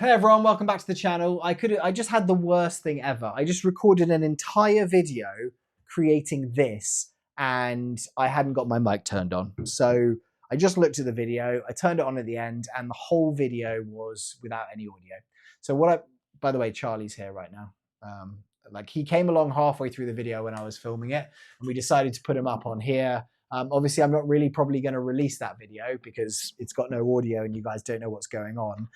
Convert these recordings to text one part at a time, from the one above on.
Hey everyone, welcome back to the channel. I just had the worst thing ever. I just recorded an entire video creating this and I hadn't got my mic turned on. So I just looked at the video, I turned it on at the end and the whole video was without any audio. So by the way, Charlie's here right now. Like he came along halfway through the video when I was filming it and we decided to put him up on here. Obviously, I'm not really probably going to release that video because it's got no audio and you guys don't know what's going on.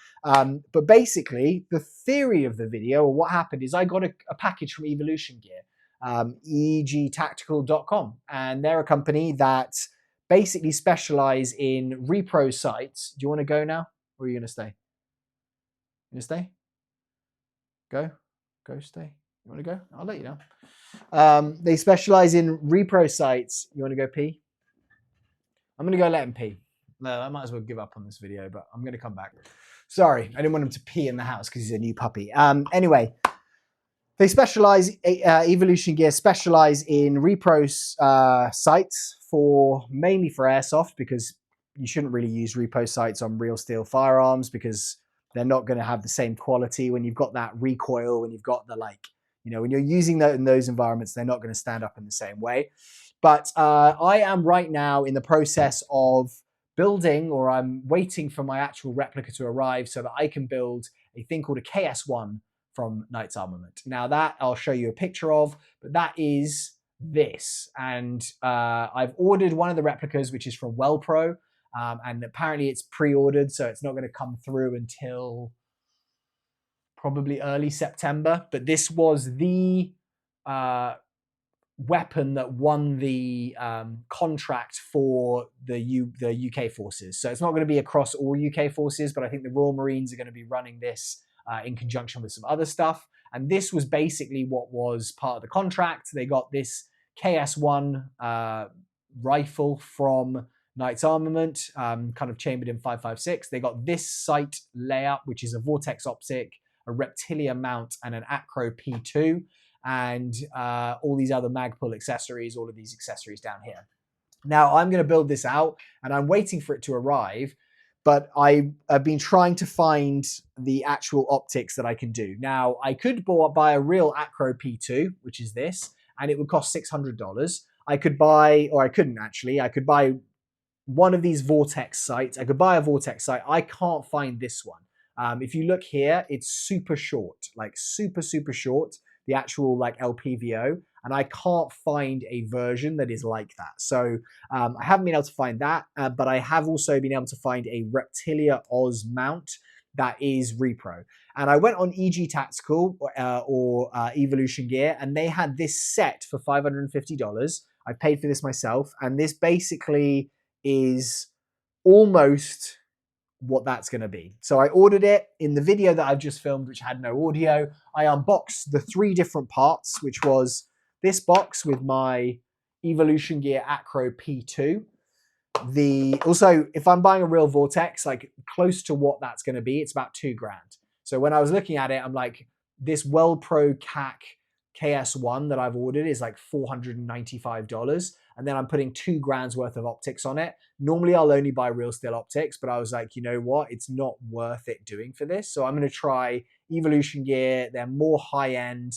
But basically, the theory of the video, or what happened, is I got a package from Evolution Gear, egtactical.com. And they're a company that basically specialize in repro sites. Do you want to go now? Or are you going to stay? You going to stay? Go, stay. You want to go? I'll let you know. They specialize in repro sites. You want to go pee? I'm going to go let him pee. No, I might as well give up on this video, but I'm going to come back. Sorry, I didn't want him to pee in the house because he's a new puppy. Anyway, they specialize, Evolution Gear specialize in repro sites mainly for airsoft, because you shouldn't really use repo sites on real steel firearms because they're not going to have the same quality when you've got that recoil, when you've got the when you're using that in those environments, they're not going to stand up in the same way. But I am right now in the process of building, or I'm waiting for my actual replica to arrive so that I can build a thing called a KS-1 from Knight's Armament. Now that I'll show you a picture of, but that is this. And I've ordered one of the replicas, which is from WellPro, and apparently it's pre-ordered, so it's not going to come through until probably early September. But this was the weapon that won the contract for the UK forces. So it's not going to be across all UK forces, but I think the Royal Marines are going to be running this in conjunction with some other stuff. And this was basically what was part of the contract. They got this KS-1 rifle from Knight's Armament, kind of chambered in 5.56. They got this sight layout, which is a Vortex optic, a Reptilia mount, and an Acro P2. And all these other mag pull accessories, all of these accessories down here. Now I'm going to build this out and I'm waiting for it to arrive, but I've been trying to find the actual optics that I can do. Now I could buy a real Acro P2, which is this, and it would cost $600. I could buy, or I couldn't actually, I could buy one of these Vortex sights. I could buy a Vortex sight. I can't find this one. If you look here, it's super short, like super short. The actual LPVO, and I can't find a version that is like that. So I haven't been able to find that, but I have also been able to find a Reptilia OZ mount that is repro. And I went on EG Tactical or Evolution Gear, and they had this set for $550. I paid for this myself, and this basically is almost what that's going to be. So I ordered it. In the video that I've just filmed, which had no audio, I unboxed the 3 different parts, which was this box with my Evolution Gear Acro P2. Also, if I'm buying a real Vortex, like close to what that's going to be, it's about $2 grand. So when I was looking at it, I'm like, this WellPro CAC KS-1 that I've ordered is like $495. And then I'm putting $2 grand's worth of optics on it. Normally I'll only buy real steel optics, but I was like, you know what? It's not worth it doing for this. So I'm going to try Evolution Gear. They're more high end.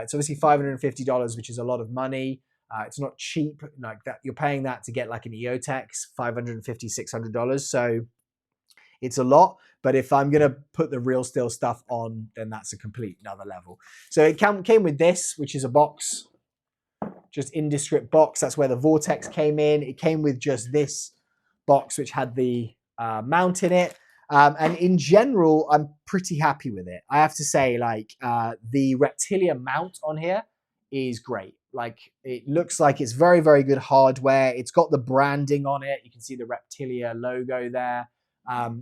It's obviously $550, which is a lot of money. It's not cheap like that. You're paying that to get like an EOTech, $550, $600. So it's a lot. But if I'm going to put the real steel stuff on, then that's a complete another level. So it came with this, which is a box. Just indescript box. That's where the Vortex came in. It came with just this box, which had the mount in it. And in general, I'm pretty happy with it. I have to say, the Reptilia mount on here is great. Like, it looks like it's very good hardware. It's got the branding on it. You can see the Reptilia logo there.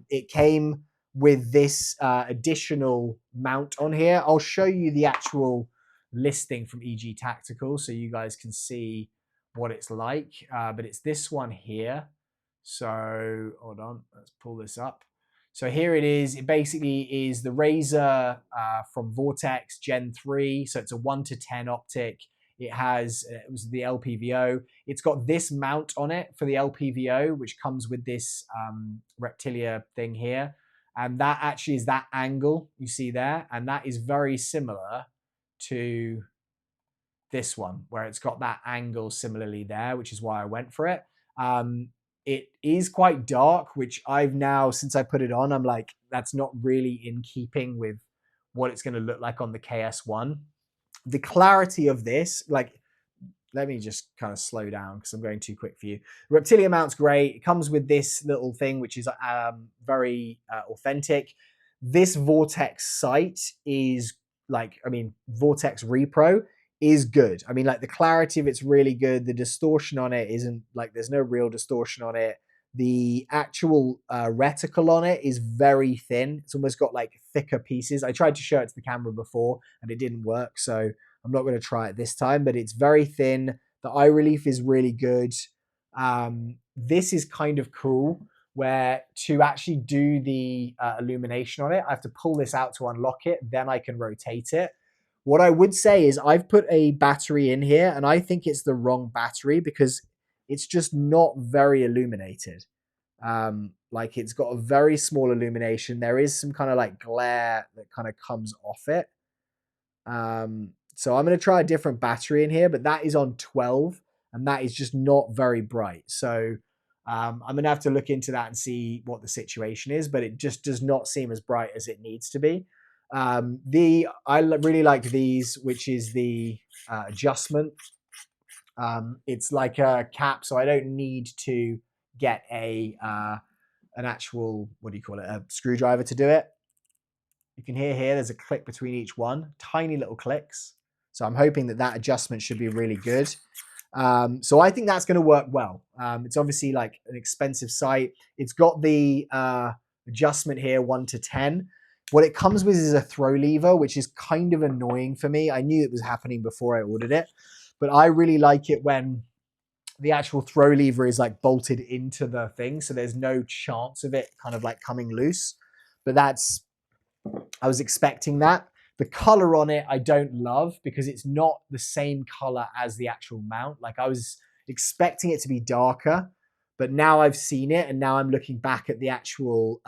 It came with this additional mount on here. I'll show you the actual listing from EG Tactical so you guys can see what it's like, but it's this one here. So hold on, let's pull this up. So here it is. It basically is the Razor from Vortex Gen 3. So it's a 1:10 optic. It was the LPVO. It's got this mount on it for the LPVO, which comes with this Reptilia thing here. And that actually is that angle you see there. And that is very similar to this one, where it's got that angle similarly there, which is why I went for it. It is quite dark, which I've now, since I put it on, I'm like, that's not really in keeping with what it's going to look like on the KS-1. The clarity of this, like, let me just kind of slow down because I'm going too quick for you. Reptilia mount's great. It comes with this little thing, which is very authentic. This Vortex sight is like, I mean, Vortex Repro is good. I mean, like the clarity of it's really good. The distortion on it isn't like, there's no real distortion on it. The actual reticle on it is very thin. It's almost got like thicker pieces. I tried to show it to the camera before and it didn't work. So I'm not going to try it this time, but it's very thin. The eye relief is really good. This is kind of cool, where to actually do the illumination on it, I have to pull this out to unlock it. Then I can rotate it. What I would say is I've put a battery in here and I think it's the wrong battery because it's just not very illuminated. Like it's got a very small illumination. There is some kind of like glare that kind of comes off it. So I'm going to try a different battery in here, but that is on 12 and that is just not very bright. So I'm going to have to look into that and see what the situation is, but it just does not seem as bright as it needs to be. I really like these, which is the adjustment. It's like a cap, so I don't need to get an actual, what do you call it, a screwdriver to do it. You can hear here, there's a click between each one, tiny little clicks. So I'm hoping that that adjustment should be really good. So I think that's going to work well. It's obviously like an expensive sight. It's got the adjustment here, 1 to 10. What it comes with is a throw lever, which is kind of annoying for me. I knew it was happening before I ordered it, but I really like it when the actual throw lever is like bolted into the thing. So there's no chance of it kind of like coming loose. But that's, I was expecting that. The color on it, I don't love because it's not the same color as the actual mount. Like I was expecting it to be darker, but now I've seen it and now I'm looking back at the actual,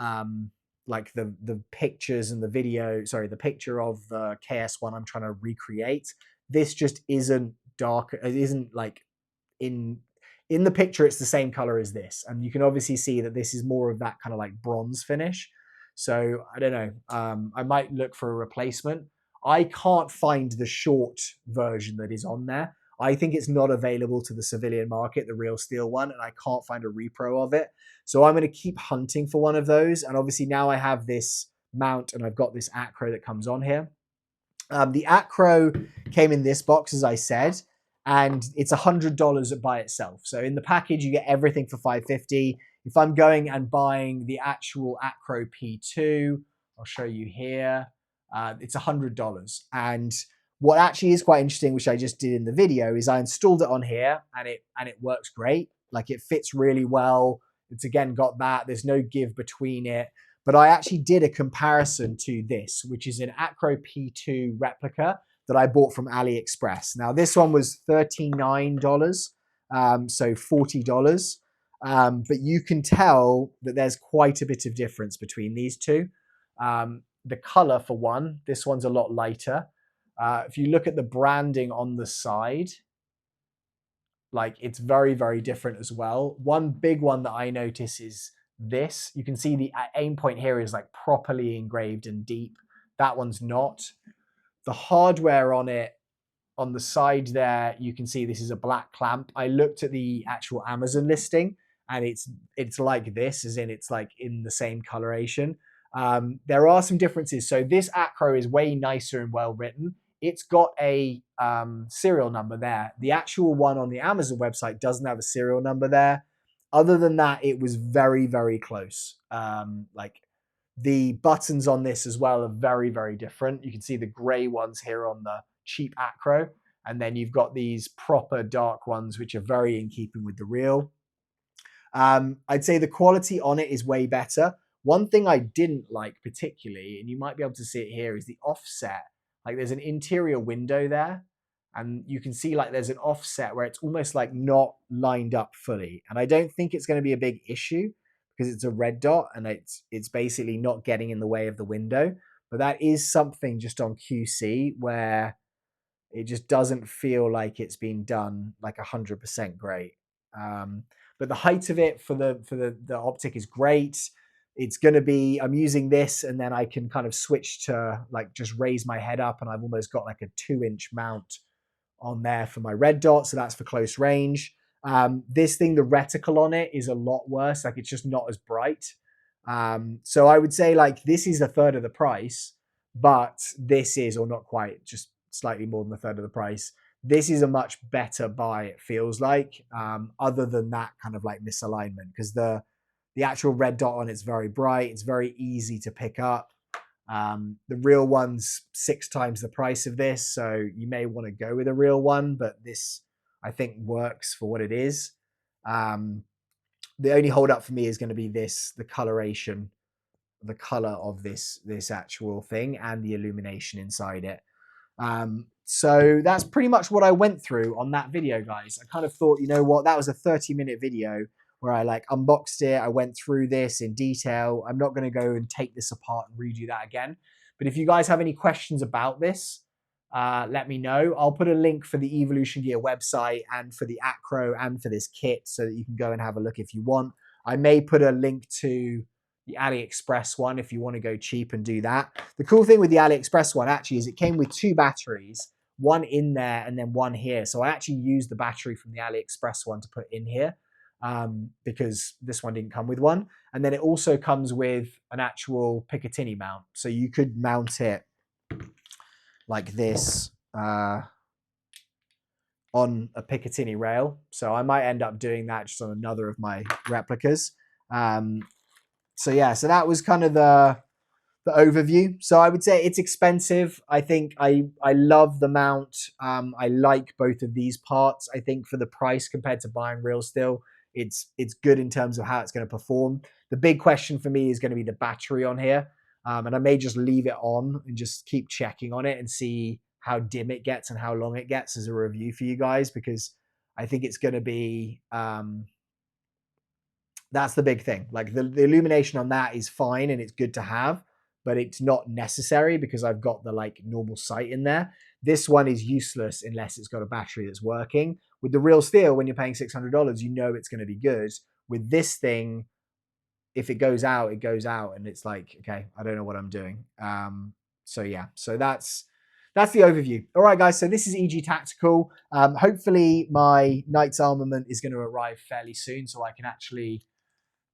like the pictures and the video, sorry, the picture of the KS-1 I'm trying to recreate. This just isn't dark. It isn't like in the picture, it's the same color as this. And you can obviously see that this is more of that kind of like bronze finish. So I don't know. I might look for a replacement. I can't find the short version that is on there. I think it's not available to the civilian market, the real steel one, and I can't find a repro of it. So I'm going to keep hunting for one of those. And obviously now I have this mount and I've got this Acro that comes on here. The Acro came in this box, as I said, and it's $100 by itself. So in the package, you get everything for $550. If I'm going and buying the actual Acro P2, I'll show you here, it's $100. And what actually is quite interesting, which I just did in the video, is I installed it on here and it works great. Like it fits really well. It's again got that, there's no give between it. But I actually did a comparison to this, which is an Acro P2 replica that I bought from AliExpress. Now this one was $39, so $40. But you can tell that there's quite a bit of difference between these two. The color for one, this one's a lot lighter. If you look at the branding on the side, like it's very, very different as well. One big one that I notice is this. You can see the aim point here is like properly engraved and deep. That one's not. The hardware on it, on the side there, you can see this is a black clamp. I looked at the actual Amazon listing and it's like this, as in it's like in the same coloration. There are some differences. So this Acro is way nicer and well written. It's got a serial number there. The actual one on the Amazon website doesn't have a serial number there. Other than that, it was very, very close. Like the buttons on this as well are very, very different. You can see the gray ones here on the cheap Acro. And then you've got these proper dark ones, which are very in keeping with the real. I'd say the quality on it is way better. One thing I didn't like particularly, and you might be able to see it here, is the offset. Like there's an interior window there, and you can see like there's an offset where it's almost like not lined up fully. And I don't think it's going to be a big issue because it's a red dot and it's basically not getting in the way of the window. But that is something just on QC where it just doesn't feel like it's been done like 100% great. But the height of it for the Optic is great. It's going to be, I'm using this and then I can kind of switch to like just raise my head up, and I've almost got like a 2-inch mount on there for my red dot. So that's for close range. This thing, the reticle on it is a lot worse. Like it's just not as bright. So I would say like this is a third of the price, but this is, or not quite, just slightly more than a third of the price. This is a much better buy, it feels like, other than that kind of like misalignment, because the actual red dot on it's very bright. It's very easy to pick up. The real one's 6 times the price of this, so you may want to go with a real one, but this I think works for what it is. The only hold up for me is going to be this, the coloration, the color of this actual thing and the illumination inside it. So that's pretty much what I went through on that video, guys. I kind of thought, you know what, that was a 30-minute video where I like unboxed it. I went through this in detail. I'm not going to go and take this apart and redo that again. But if you guys have any questions about this, let me know. I'll put a link for the Evolution Gear website and for the Acro and for this kit so that you can go and have a look if you want. I may put a link to the AliExpress one if you want to go cheap and do that. The cool thing with the AliExpress one actually is it came with 2 batteries, one in there and then one here. So I actually used the battery from the AliExpress one to put in here because this one didn't come with one. And then it also comes with an actual Picatinny mount. So you could mount it like this on a Picatinny rail. So I might end up doing that just on another of my replicas. So yeah, so that was kind of the overview. So I would say it's expensive. I think I love the mount. I like both of these parts. I think for the price compared to buying real steel, it's good in terms of how it's going to perform. The big question for me is going to be the battery on here. And I may just leave it on and just keep checking on it and see how dim it gets and how long it gets as a review for you guys, because I think it's going to be, that's the big thing. Like the illumination on that is fine and it's good to have, but it's not necessary because I've got the like normal sight in there. This one is useless unless it's got a battery that's working. With the real steel, when you're paying $600, you know it's going to be good. With this thing, if it goes out, it goes out, and it's like, okay, I don't know what I'm doing. So yeah, so that's the overview. All right, guys, so this is EG Tactical. Hopefully my Knight's Armament is going to arrive fairly soon so I can actually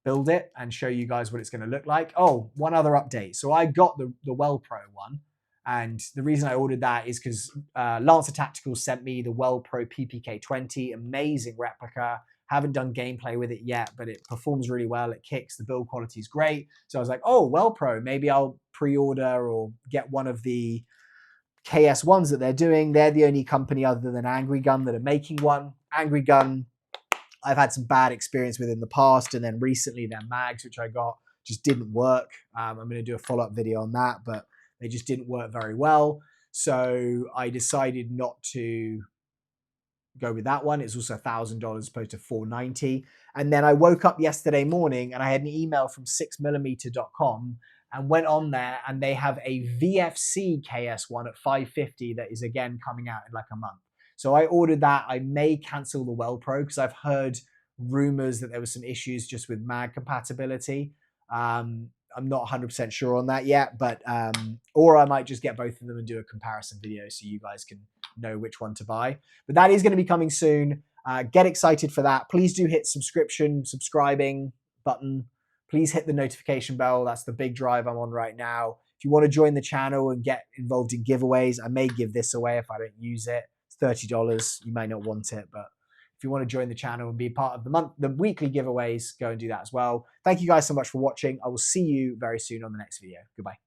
build it and show you guys what it's going to look like. Oh, one other update. So I got the WellPro one, and the reason I ordered that is because Lancer Tactical sent me the WellPro PPK20, amazing replica. Haven't done gameplay with it yet, but it performs really well. It kicks, the build quality is great. So I was like, oh, WellPro, maybe I'll pre-order or get one of the KS-1s that they're doing. They're the only company other than Angry Gun that are making one. Angry Gun, I've had some bad experience with in the past, and then recently their mags, which I got, just didn't work. I'm going to do a follow-up video on that, but they just didn't work very well. So I decided not to go with that one. It's also $1,000 as opposed to $490. And then I woke up yesterday morning and I had an email from 6mm.com and went on there, and they have a VFC KS-1 at $550 that is again coming out in like a month. So I ordered that. I may cancel the WellPro because I've heard rumors that there were some issues just with mag compatibility. I'm not 100% sure on that yet, but or I might just get both of them and do a comparison video so you guys can know which one to buy. But that is going to be coming soon. Get excited for that. Please do hit subscribing button. Please hit the notification bell. That's the big drive I'm on right now. If you want to join the channel and get involved in giveaways, I may give this away if I don't use it. It's $30. You may not want it, but if you want to join the channel and be part of the weekly giveaways, go and do that as well. Thank you guys so much for watching. I will see you very soon on the next video. Goodbye.